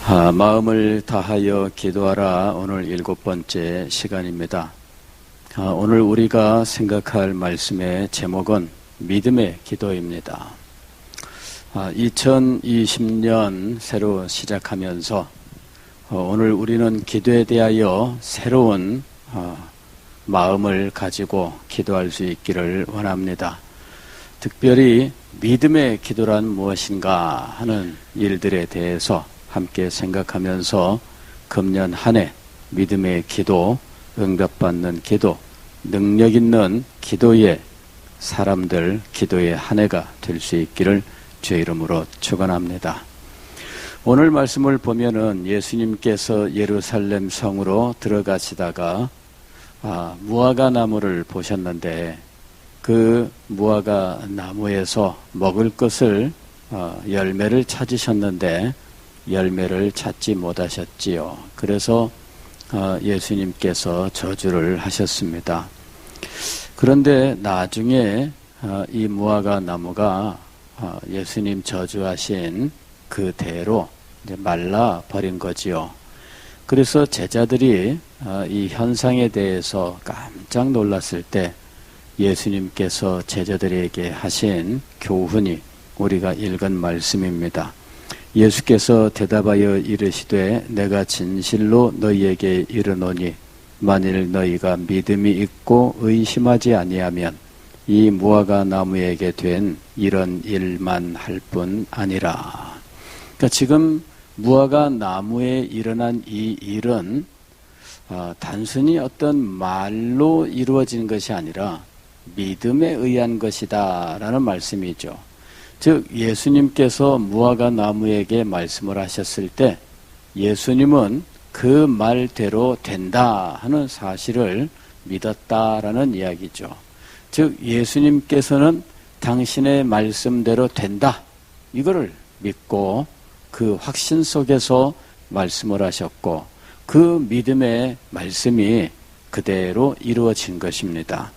마음을 다하여 기도하라. 오늘 7번째 시간입니다. 오늘 우리가 생각할 말씀의 제목은 믿음의 기도입니다. 2020년 새로 시작하면서 오늘 우리는 기도에 대하여 새로운 마음을 가지고 기도할 수 있기를 원합니다. 특별히 믿음의 기도란 무엇인가 하는 일들에 대해서 함께 생각하면서 금년 한 해 믿음의 기도, 응답받는 기도, 능력 있는 기도의 사람들, 기도의 한 해가 될 수 있기를 주의 이름으로 축원합니다. 오늘 말씀을 보면은 예수님께서 예루살렘 성으로 들어가시다가 무화과 나무를 보셨는데 그 무화과 나무에서 먹을 것을 열매를 찾으셨는데 열매를 찾지 못하셨지요. 그래서 예수님께서 저주를 하셨습니다. 그런데 나중에 이 무화과 나무가 예수님 저주하신 그대로 이제 말라 버린 거지요. 그래서 제자들이 이 현상에 대해서 깜짝 놀랐을 때 예수님께서 제자들에게 하신 교훈이 우리가 읽은 말씀입니다. 예수께서 대답하여 이르시되 내가 진실로 너희에게 이르노니 만일 너희가 믿음이 있고 의심하지 아니하면 이 무화과 나무에게 된 이런 일만 할 뿐 아니라. 그러니까 지금 무화과 나무에 일어난 이 일은 단순히 어떤 말로 이루어진 것이 아니라 믿음에 의한 것이다 라는 말씀이죠. 즉 예수님께서 무화과 나무에게 말씀을 하셨을 때 예수님은 그 말대로 된다 하는 사실을 믿었다라는 이야기죠. 즉 예수님께서는 당신의 말씀대로 된다 이거를 믿고 그 확신 속에서 말씀을 하셨고 그 믿음의 말씀이 그대로 이루어진 것입니다.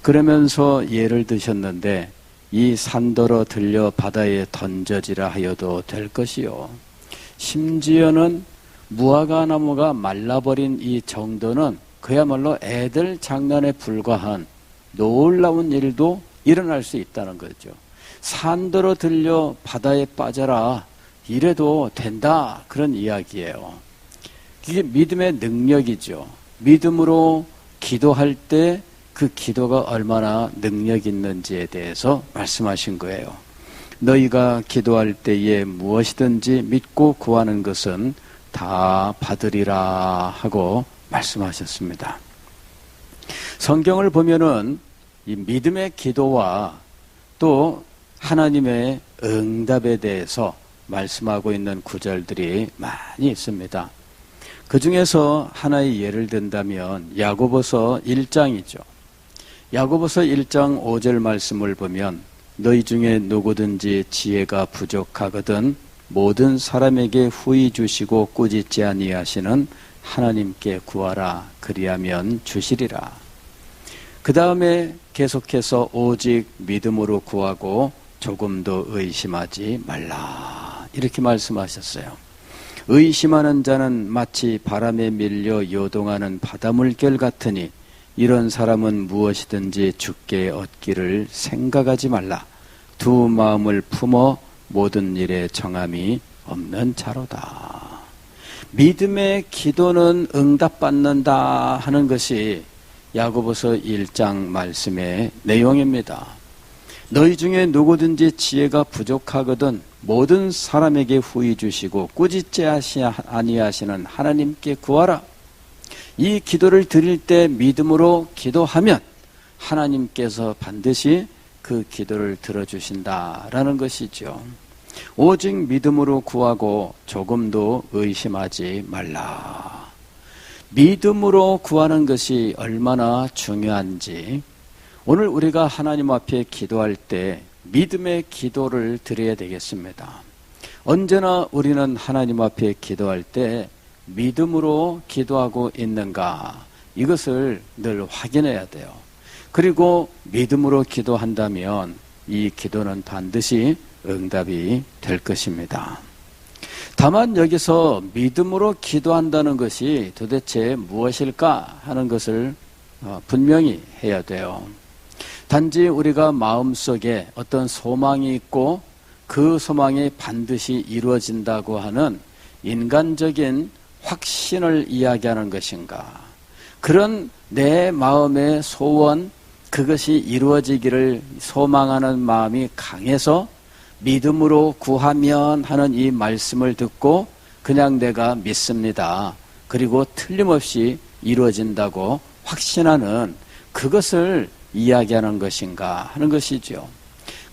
그러면서 예를 드셨는데 이 산더러 들려 바다에 던져지라 하여도 될 것이요. 심지어는 무화과 나무가 말라버린 이 정도는 그야말로 애들 장난에 불과한 놀라운 일도 일어날 수 있다는 거죠. 산더러 들려 바다에 빠져라 이래도 된다 그런 이야기예요. 이게 믿음의 능력이죠. 믿음으로 기도할 때 그 기도가 얼마나 능력 있는지에 대해서 말씀하신 거예요. 너희가 기도할 때에 무엇이든지 믿고 구하는 것은 다 받으리라 하고 말씀하셨습니다. 성경을 보면은 이 믿음의 기도와 또 하나님의 응답에 대해서 말씀하고 있는 구절들이 많이 있습니다. 그 중에서 하나의 예를 든다면 야고보서 1장이죠. 야고보서 1장 5절 말씀을 보면 너희 중에 누구든지 지혜가 부족하거든 모든 사람에게 후히 주시고 꾸짖지 아니하시는 하나님께 구하라 그리하면 주시리라. 그 다음에 계속해서 오직 믿음으로 구하고 조금도 의심하지 말라 이렇게 말씀하셨어요. 의심하는 자는 마치 바람에 밀려 요동하는 바닷물결 같으니 이런 사람은 무엇이든지 주께 얻기를 생각하지 말라. 두 마음을 품어 모든 일에 정함이 없는 자로다. 믿음의 기도는 응답받는다 하는 것이 야고보서 1장 말씀의 내용입니다. 너희 중에 누구든지 지혜가 부족하거든 모든 사람에게 후히 주시고 꾸짖지 아니하시는 하나님께 구하라. 이 기도를 드릴 때 믿음으로 기도하면 하나님께서 반드시 그 기도를 들어주신다라는 것이죠. 오직 믿음으로 구하고 조금도 의심하지 말라. 믿음으로 구하는 것이 얼마나 중요한지 오늘 우리가 하나님 앞에 기도할 때 믿음의 기도를 드려야 되겠습니다. 언제나 우리는 하나님 앞에 기도할 때 믿음으로 기도하고 있는가 이것을 늘 확인해야 돼요. 그리고 믿음으로 기도한다면 이 기도는 반드시 응답이 될 것입니다. 다만 여기서 믿음으로 기도한다는 것이 도대체 무엇일까 하는 것을 분명히 해야 돼요. 단지 우리가 마음속에 어떤 소망이 있고 그 소망이 반드시 이루어진다고 하는 인간적인 확신을 이야기하는 것인가? 그런 내 마음의 소원, 그것이 이루어지기를 소망하는 마음이 강해서 믿음으로 구하면 하는 이 말씀을 듣고 그냥 내가 믿습니다. 그리고 틀림없이 이루어진다고 확신하는 그것을 이야기하는 것인가 하는 것이죠.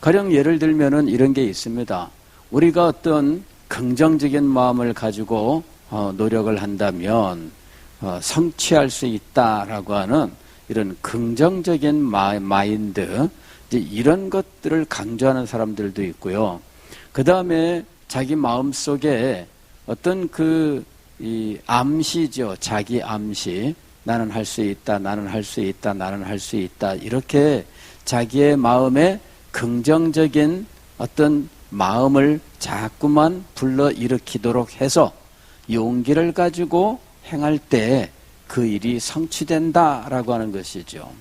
가령 예를 들면은 이런 게 있습니다. 우리가 어떤 긍정적인 마음을 가지고 노력을 한다면 성취할 수 있다라고 하는 이런 긍정적인 마인드, 이제 이런 것들을 강조하는 사람들도 있고요. 그 다음에 자기 마음속에 어떤 이 암시죠. 자기 암시. 나는 할 수 있다, 나는 할 수 있다, 나는 할 수 있다. 이렇게 자기의 마음에 긍정적인 어떤 마음을 자꾸만 불러일으키도록 해서 용기를 가지고 행할 때 그 일이 성취된다라고 하는 것이죠.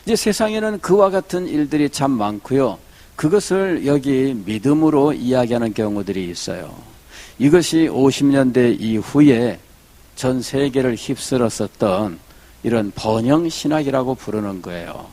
이제 세상에는 그와 같은 일들이 참 많고요. 그것을 여기 믿음으로 이야기하는 경우들이 있어요. 이것이 50년대 이후에 전 세계를 휩쓸었었던 이런 번영 신학이라고 부르는 거예요.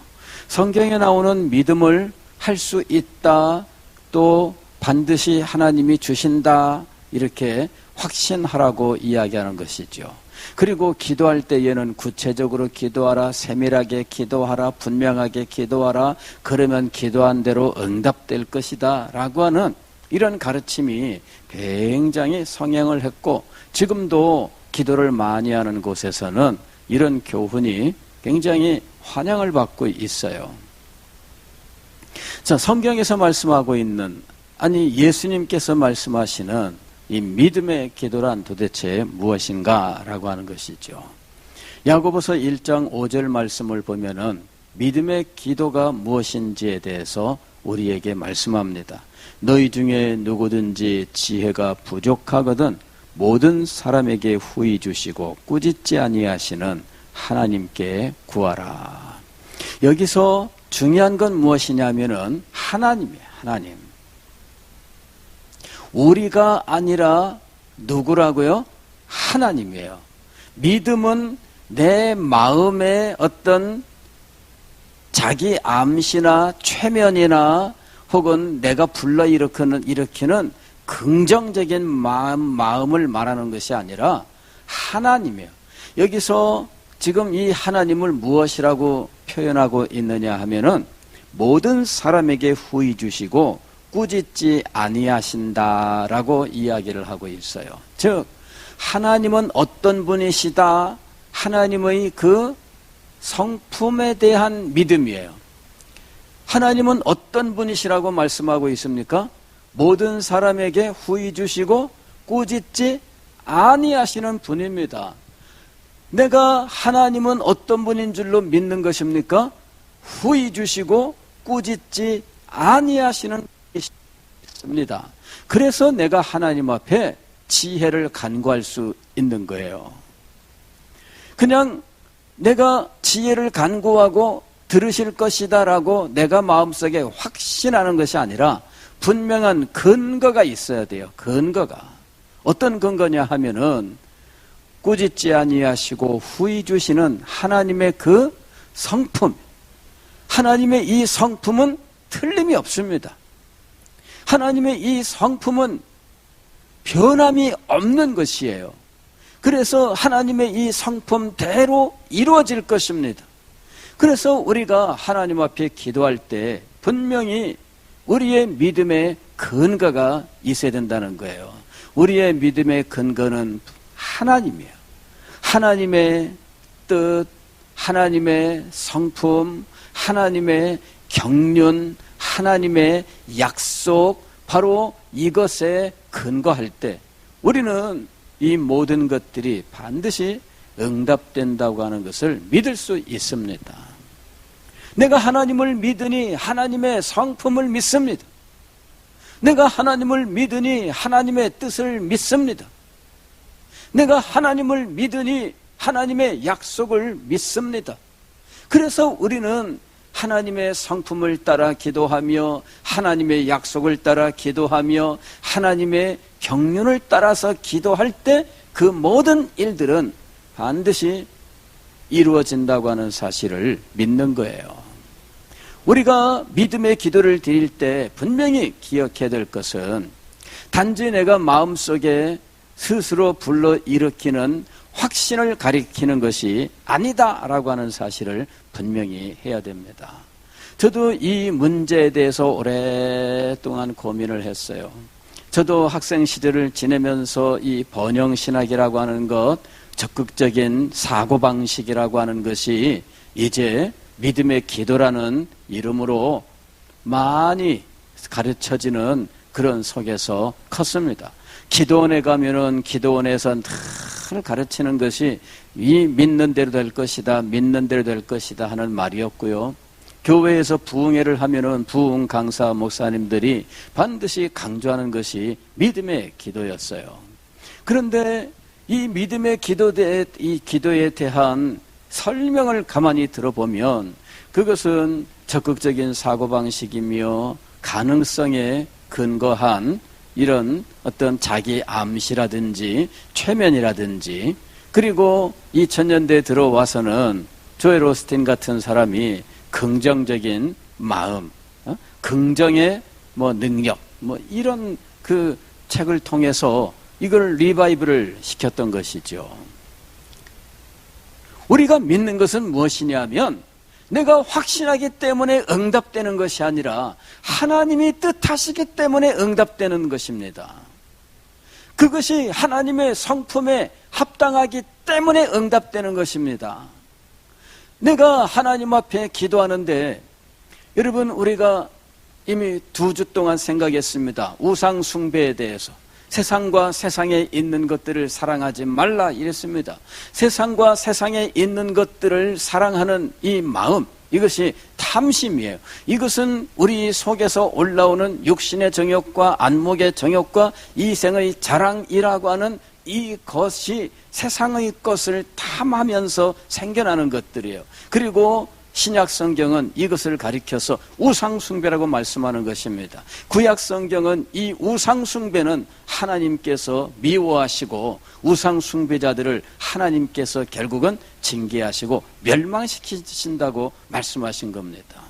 성경에 나오는 믿음을 할 수 있다, 또 반드시 하나님이 주신다, 이렇게 확신하라고 이야기하는 것이죠. 그리고 기도할 때에는 구체적으로 기도하라, 세밀하게 기도하라, 분명하게 기도하라, 그러면 기도한 대로 응답될 것이다 라고 하는 이런 가르침이 굉장히 성행을 했고, 지금도 기도를 많이 하는 곳에서는 이런 교훈이 굉장히 환영을 받고 있어요. 자, 성경에서 말씀하고 있는, 아니 예수님께서 말씀하시는 이 믿음의 기도란 도대체 무엇인가 라고 하는 것이죠. 야고보서 1장 5절 말씀을 보면은 믿음의 기도가 무엇인지에 대해서 우리에게 말씀합니다. 너희 중에 누구든지 지혜가 부족하거든 모든 사람에게 후히 주시고 꾸짖지 아니하시는 하나님께 구하라. 여기서 중요한 건 무엇이냐면은 하나님이에요. 하나님. 우리가 아니라 누구라고요? 하나님이에요. 믿음은 내 마음의 어떤 자기 암시나 최면이나 혹은 내가 일으키는 긍정적인 마음을 말하는 것이 아니라 하나님이에요. 여기서 지금 이 하나님을 무엇이라고 표현하고 있느냐 하면은 모든 사람에게 후히 주시고 꾸짖지 아니하신다라고 이야기를 하고 있어요. 즉 하나님은 어떤 분이시다, 하나님의 그 성품에 대한 믿음이에요. 하나님은 어떤 분이시라고 말씀하고 있습니까? 모든 사람에게 후히 주시고 꾸짖지 아니하시는 분입니다. 내가 하나님은 어떤 분인 줄로 믿는 것입니까? 후히 주시고 꾸짖지 아니하시는 분이십니다. 그래서 내가 하나님 앞에 지혜를 간구할 수 있는 거예요. 그냥 내가 지혜를 간구하고 들으실 것이다라고 내가 마음속에 확신하는 것이 아니라 분명한 근거가 있어야 돼요. 근거가. 어떤 근거냐 하면은 꾸짖지 아니하시고 후히 주시는 하나님의 그 성품. 하나님의 이 성품은 틀림이 없습니다. 하나님의 이 성품은 변함이 없는 것이에요. 그래서 하나님의 이 성품대로 이루어질 것입니다. 그래서 우리가 하나님 앞에 기도할 때 분명히 우리의 믿음의 근거가 있어야 된다는 거예요. 우리의 믿음의 근거는 하나님이에요. 하나님의 뜻, 하나님의 성품, 하나님의 경륜, 하나님의 약속, 바로 이것에 근거할 때 우리는 이 모든 것들이 반드시 응답된다고 하는 것을 믿을 수 있습니다. 내가 하나님을 믿으니 하나님의 성품을 믿습니다. 내가 하나님을 믿으니 하나님의 뜻을 믿습니다. 내가 하나님을 믿으니 하나님의 약속을 믿습니다. 그래서 우리는 하나님의 성품을 따라 기도하며 하나님의 약속을 따라 기도하며 하나님의 경륜을 따라서 기도할 때 그 모든 일들은 반드시 이루어진다고 하는 사실을 믿는 거예요. 우리가 믿음의 기도를 드릴 때 분명히 기억해야 될 것은 단지 내가 마음속에 스스로 불러일으키는 확신을 가리키는 것이 아니다라고 하는 사실을 분명히 해야 됩니다. 저도 이 문제에 대해서 오랫동안 고민을 했어요. 저도 학생 시절을 지내면서 이 번영신학이라고 하는 것, 적극적인 사고방식이라고 하는 것이 이제 믿음의 기도라는 이름으로 많이 가르쳐지는 그런 속에서 컸습니다. 기도원에 가면은 기도원에서 늘 가르치는 것이 이 믿는 대로 될 것이다, 믿는 대로 될 것이다 하는 말이었고요. 교회에서 부흥회를 하면은 부흥 강사 목사님들이 반드시 강조하는 것이 믿음의 기도였어요. 그런데 이 믿음의 이 기도에 대한 설명을 가만히 들어보면 그것은 적극적인 사고방식이며 가능성에 근거한 이런 어떤 자기 암시라든지 최면이라든지, 그리고 2000년대에 들어와서는 조엘 오스틴 같은 사람이 긍정적인 마음, 긍정의 능력, 이런 그 책을 통해서 이걸 리바이브를 시켰던 것이죠. 우리가 믿는 것은 무엇이냐면 내가 확신하기 때문에 응답되는 것이 아니라 하나님이 뜻하시기 때문에 응답되는 것입니다. 그것이 하나님의 성품에 합당하기 때문에 응답되는 것입니다. 내가 하나님 앞에 기도하는데, 여러분, 우리가 이미 2주 동안 생각했습니다. 우상 숭배에 대해서. 세상과 세상에 있는 것들을 사랑하지 말라 이랬습니다. 세상과 세상에 있는 것들을 사랑하는 이 마음, 이것이 탐심이에요. 이것은 우리 속에서 올라오는 육신의 정욕과 안목의 정욕과 이생의 자랑이라고 하는 이것이 세상의 것을 탐하면서 생겨나는 것들이에요. 그리고 신약 성경은 이것을 가리켜서 우상숭배라고 말씀하는 것입니다. 구약 성경은 이 우상숭배는 하나님께서 미워하시고 우상숭배자들을 하나님께서 결국은 징계하시고 멸망시키신다고 말씀하신 겁니다.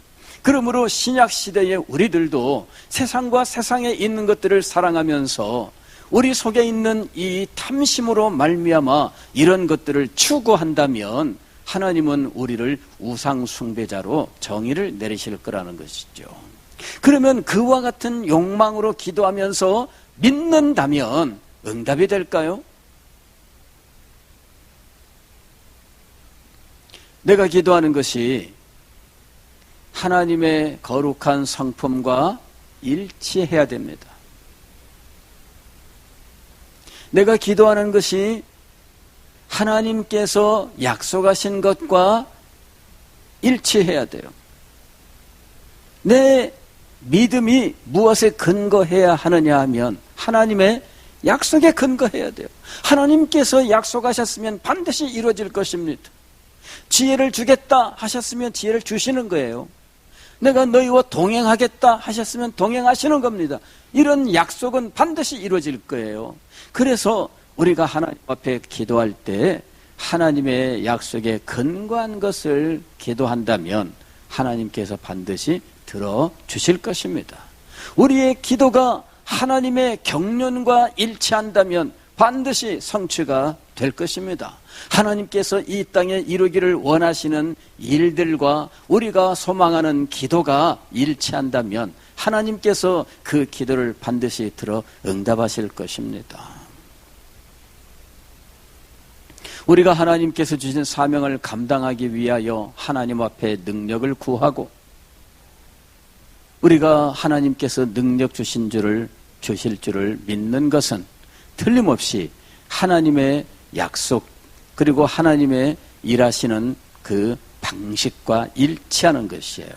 그러므로 신약 시대의 우리들도 세상과 세상에 있는 것들을 사랑하면서 우리 속에 있는 이 탐심으로 말미암아 이런 것들을 추구한다면 하나님은 우리를 우상숭배자로 정의를 내리실 거라는 것이죠. 그러면 그와 같은 욕망으로 기도하면서 믿는다면 응답이 될까요? 내가 기도하는 것이 하나님의 거룩한 성품과 일치해야 됩니다. 내가 기도하는 것이 하나님께서 약속하신 것과 일치해야 돼요. 내 믿음이 무엇에 근거해야 하느냐 하면 하나님의 약속에 근거해야 돼요. 하나님께서 약속하셨으면 반드시 이루어질 것입니다. 지혜를 주겠다 하셨으면 지혜를 주시는 거예요. 내가 너희와 동행하겠다 하셨으면 동행하시는 겁니다. 이런 약속은 반드시 이루어질 거예요. 그래서 우리가 하나님 앞에 기도할 때 하나님의 약속에 근거한 것을 기도한다면 하나님께서 반드시 들어주실 것입니다. 우리의 기도가 하나님의 경륜과 일치한다면 반드시 성취가 될 것입니다. 하나님께서 이 땅에 이루기를 원하시는 일들과 우리가 소망하는 기도가 일치한다면 하나님께서 그 기도를 반드시 들어 응답하실 것입니다. 우리가 하나님께서 주신 사명을 감당하기 위하여 하나님 앞에 능력을 구하고 우리가 하나님께서 능력 주실 줄을 믿는 것은 틀림없이 하나님의 약속 그리고 하나님의 일하시는 그 방식과 일치하는 것이에요.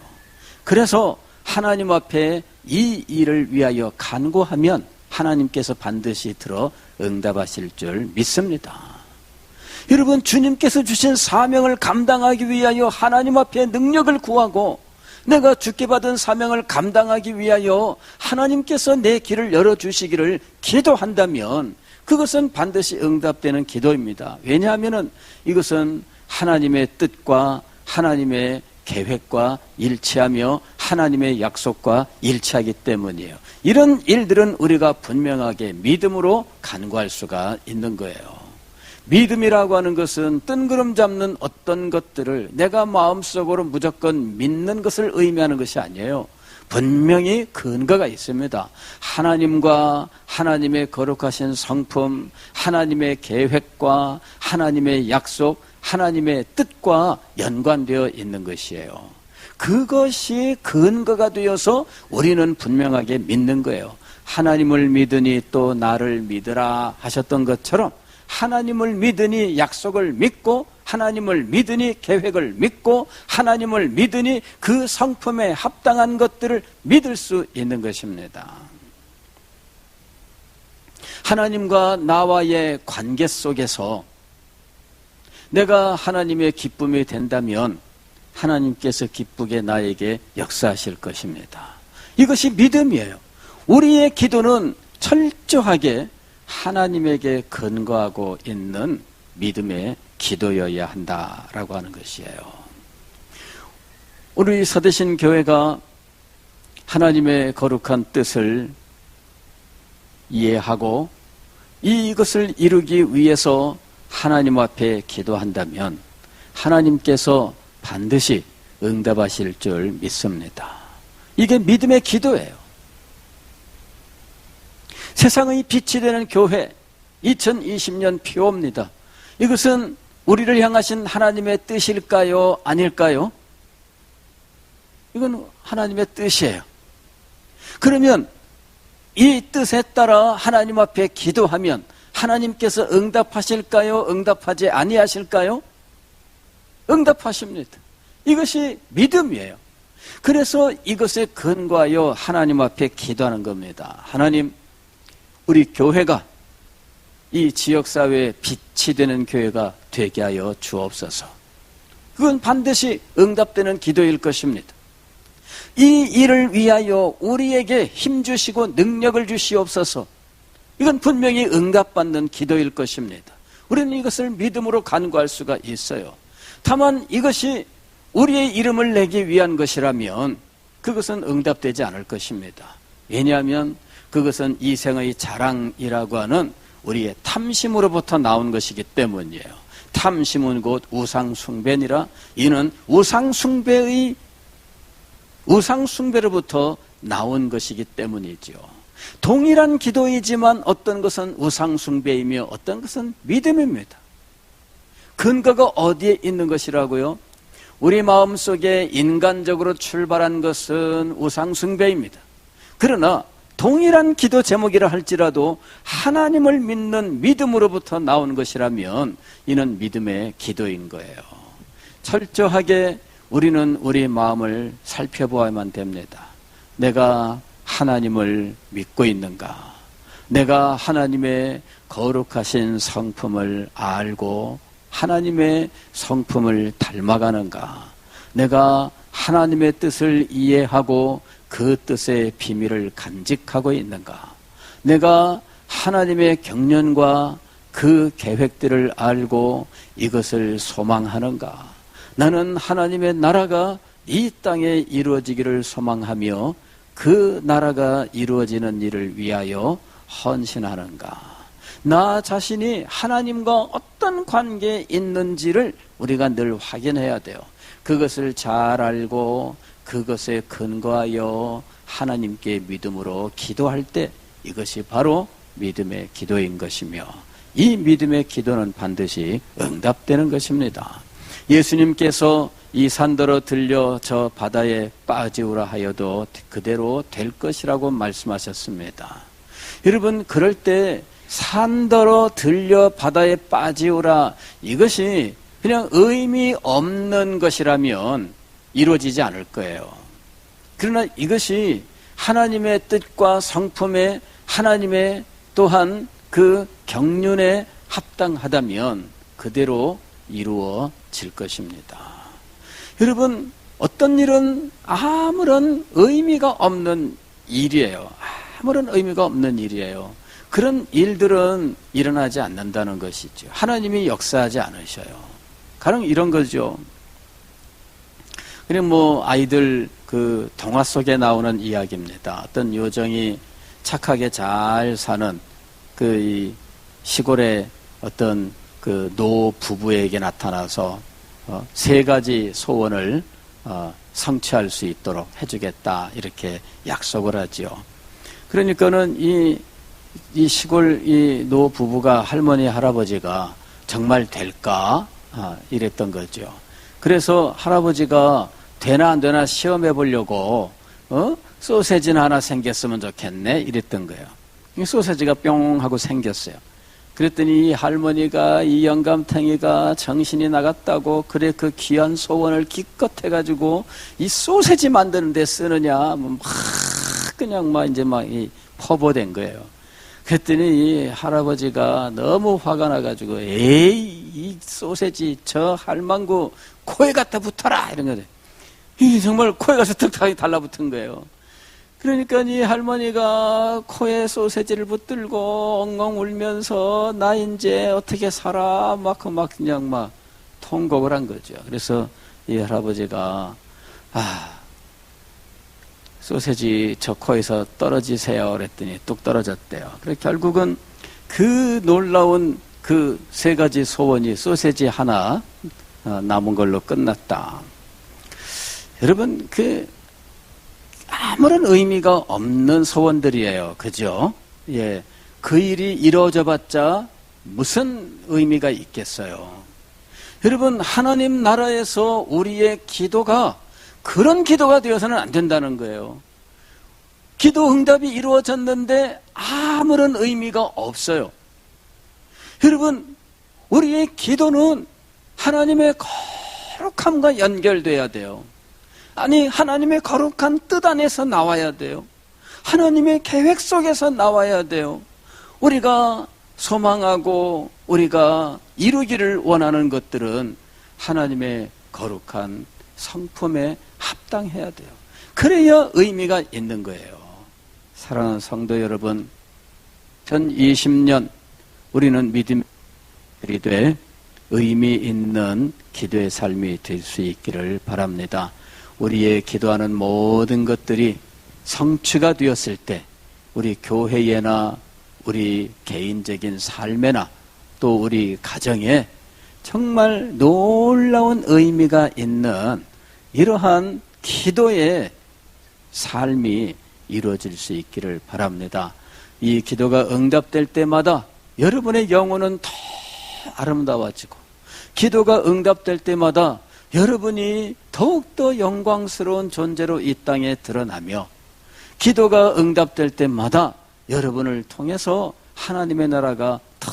그래서 하나님 앞에 이 일을 위하여 간구하면 하나님께서 반드시 들어 응답하실 줄 믿습니다. 여러분, 주님께서 주신 사명을 감당하기 위하여 하나님 앞에 능력을 구하고 내가 주께 받은 사명을 감당하기 위하여 하나님께서 내 길을 열어주시기를 기도한다면 그것은 반드시 응답되는 기도입니다. 왜냐하면 이것은 하나님의 뜻과 하나님의 계획과 일치하며 하나님의 약속과 일치하기 때문이에요. 이런 일들은 우리가 분명하게 믿음으로 간구할 수가 있는 거예요. 믿음이라고 하는 것은 뜬구름 잡는 어떤 것들을 내가 마음속으로 무조건 믿는 것을 의미하는 것이 아니에요. 분명히 근거가 있습니다. 하나님과 하나님의 거룩하신 성품, 하나님의 계획과 하나님의 약속, 하나님의 뜻과 연관되어 있는 것이에요. 그것이 근거가 되어서 우리는 분명하게 믿는 거예요. 하나님을 믿으니 또 나를 믿으라 하셨던 것처럼 하나님을 믿으니 약속을 믿고 하나님을 믿으니 계획을 믿고 하나님을 믿으니 그 성품에 합당한 것들을 믿을 수 있는 것입니다. 하나님과 나와의 관계 속에서 내가 하나님의 기쁨이 된다면 하나님께서 기쁘게 나에게 역사하실 것입니다. 이것이 믿음이에요. 우리의 기도는 철저하게 하나님에게 근거하고 있는 믿음의 기도여야 한다라고 하는 것이에요. 우리 서대신 교회가 하나님의 거룩한 뜻을 이해하고 이것을 이루기 위해서 하나님 앞에 기도한다면 하나님께서 반드시 응답하실 줄 믿습니다. 이게 믿음의 기도예요. 세상의 빛이 되는 교회 2020년 표어입니다. 이것은 우리를 향하신 하나님의 뜻일까요? 아닐까요? 이건 하나님의 뜻이에요. 그러면 이 뜻에 따라 하나님 앞에 기도하면 하나님께서 응답하실까요? 응답하지 아니하실까요? 응답하십니다. 이것이 믿음이에요. 그래서 이것에 근거하여 하나님 앞에 기도하는 겁니다. 하나님, 우리 교회가 이 지역사회에 빛이 되는 교회가 되게 하여 주옵소서. 그건 반드시 응답되는 기도일 것입니다. 이 일을 위하여 우리에게 힘주시고 능력을 주시옵소서. 이건 분명히 응답받는 기도일 것입니다. 우리는 이것을 믿음으로 간구할 수가 있어요. 다만 이것이 우리의 이름을 내기 위한 것이라면 그것은 응답되지 않을 것입니다. 왜냐하면 그것은 이생의 자랑이라고 하는 우리의 탐심으로부터 나온 것이기 때문이에요. 탐심은 곧 우상숭배니라. 이는 우상숭배로부터 나온 것이기 때문이죠. 동일한 기도이지만 어떤 것은 우상숭배이며 어떤 것은 믿음입니다. 근거가 어디에 있는 것이라고요? 우리 마음속에 인간적으로 출발한 것은 우상숭배입니다. 그러나 동일한 기도 제목이라 할지라도 하나님을 믿는 믿음으로부터 나온 것이라면 이는 믿음의 기도인 거예요. 철저하게 우리는 우리 마음을 살펴보아야만 됩니다. 내가 하나님을 믿고 있는가? 내가 하나님의 거룩하신 성품을 알고 하나님의 성품을 닮아가는가? 내가 하나님의 뜻을 이해하고 그 뜻의 비밀을 간직하고 있는가? 내가 하나님의 경륜과 그 계획들을 알고 이것을 소망하는가? 나는 하나님의 나라가 이 땅에 이루어지기를 소망하며 그 나라가 이루어지는 일을 위하여 헌신하는가? 나 자신이 하나님과 어떤 관계에 있는지를 우리가 늘 확인해야 돼요. 그것을 잘 알고 그것에 근거하여 하나님께 믿음으로 기도할 때 이것이 바로 믿음의 기도인 것이며 이 믿음의 기도는 반드시 응답되는 것입니다. 예수님께서 이 산더러 들려 저 바다에 빠지우라 하여도 그대로 될 것이라고 말씀하셨습니다. 여러분, 그럴 때 산더러 들려 바다에 빠지우라, 이것이 그냥 의미 없는 것이라면 이루어지지 않을 거예요. 그러나 이것이 하나님의 뜻과 성품에 하나님의 또한 그 경륜에 합당하다면 그대로 이루어질 것입니다. 여러분, 어떤 일은 아무런 의미가 없는 일이에요. 아무런 의미가 없는 일이에요. 그런 일들은 일어나지 않는다는 것이죠. 하나님이 역사하지 않으셔요. 가령 이런 거죠. 그냥 아이들 그 동화 속에 나오는 이야기입니다. 어떤 요정이 착하게 잘 사는 이 시골의 어떤 그 노 부부에게 나타나서 3가지 소원을 성취할 수 있도록 해주겠다 이렇게 약속을 하지요. 그러니까는 이 시골 이 노 부부가 할머니 할아버지가 정말 될까 이랬던 거죠. 그래서 할아버지가 되나 안 되나 시험해 보려고 소세지나 하나 생겼으면 좋겠네 이랬던 거예요. 이 소세지가 뿅 하고 생겼어요. 그랬더니 이 할머니가 이 영감탱이가 정신이 나갔다고 그래 그 귀한 소원을 기껏 해가지고 이 소세지 만드는 데 쓰느냐 그냥 이 퍼부어댄 거예요. 그랬더니 이 할아버지가 너무 화가 나가지고 에이 이 소세지 저 할망구 코에 갖다 붙어라 이런 거죠. 이 정말 코에 가서 턱하게 달라붙은 거예요. 그러니까 이 할머니가 코에 소세지를 붙들고 엉엉 울면서 나 이제 어떻게 살아 그냥 통곡을 한 거죠. 그래서 이 할아버지가 소세지 저 코에서 떨어지세요 그랬더니 뚝 떨어졌대요. 그래 결국은 그 놀라운 그 3가지 소원이 소세지 하나 남은 걸로 끝났다. 여러분 아무런 의미가 없는 소원들이에요. 그죠? 예. 그 일이 이루어져 봤자 무슨 의미가 있겠어요? 여러분, 하나님 나라에서 우리의 기도가 그런 기도가 되어서는 안 된다는 거예요. 기도 응답이 이루어졌는데 아무런 의미가 없어요. 여러분, 우리의 기도는 하나님의 거룩함과 연결돼야 돼요. 아니, 하나님의 거룩한 뜻 안에서 나와야 돼요. 하나님의 계획 속에서 나와야 돼요. 우리가 소망하고 우리가 이루기를 원하는 것들은 하나님의 거룩한 성품에 합당해야 돼요. 그래야 의미가 있는 거예요. 사랑하는 성도 여러분, 전 20년 우리는 믿음이 돼 의미 있는 기도의 삶이 될 수 있기를 바랍니다. 우리의 기도하는 모든 것들이 성취가 되었을 때 우리 교회에나 우리 개인적인 삶에나 또 우리 가정에 정말 놀라운 의미가 있는 이러한 기도의 삶이 이루어질 수 있기를 바랍니다. 이 기도가 응답될 때마다 여러분의 영혼은 더 아름다워지고 기도가 응답될 때마다 여러분이 더욱더 영광스러운 존재로 이 땅에 드러나며 기도가 응답될 때마다 여러분을 통해서 하나님의 나라가 더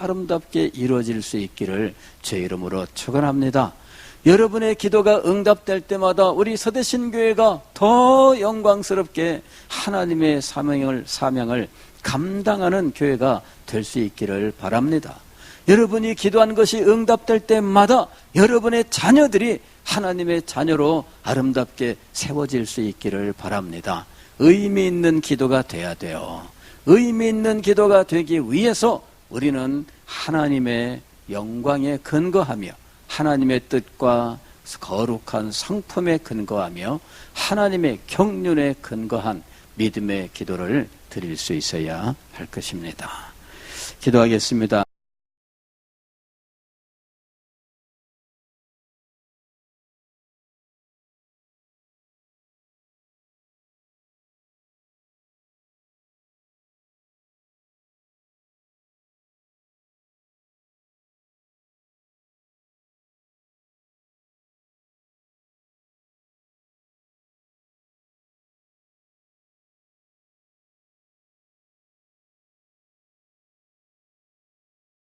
아름답게 이루어질 수 있기를 제 이름으로 축원합니다. 여러분의 기도가 응답될 때마다 우리 서대신교회가 더 영광스럽게 하나님의 사명을 감당하는 교회가 될 수 있기를 바랍니다. 여러분이 기도한 것이 응답될 때마다 여러분의 자녀들이 하나님의 자녀로 아름답게 세워질 수 있기를 바랍니다. 의미 있는 기도가 돼야 돼요. 의미 있는 기도가 되기 위해서 우리는 하나님의 영광에 근거하며 하나님의 뜻과 거룩한 성품에 근거하며 하나님의 경륜에 근거한 믿음의 기도를 드릴 수 있어야 할 것입니다. 기도하겠습니다.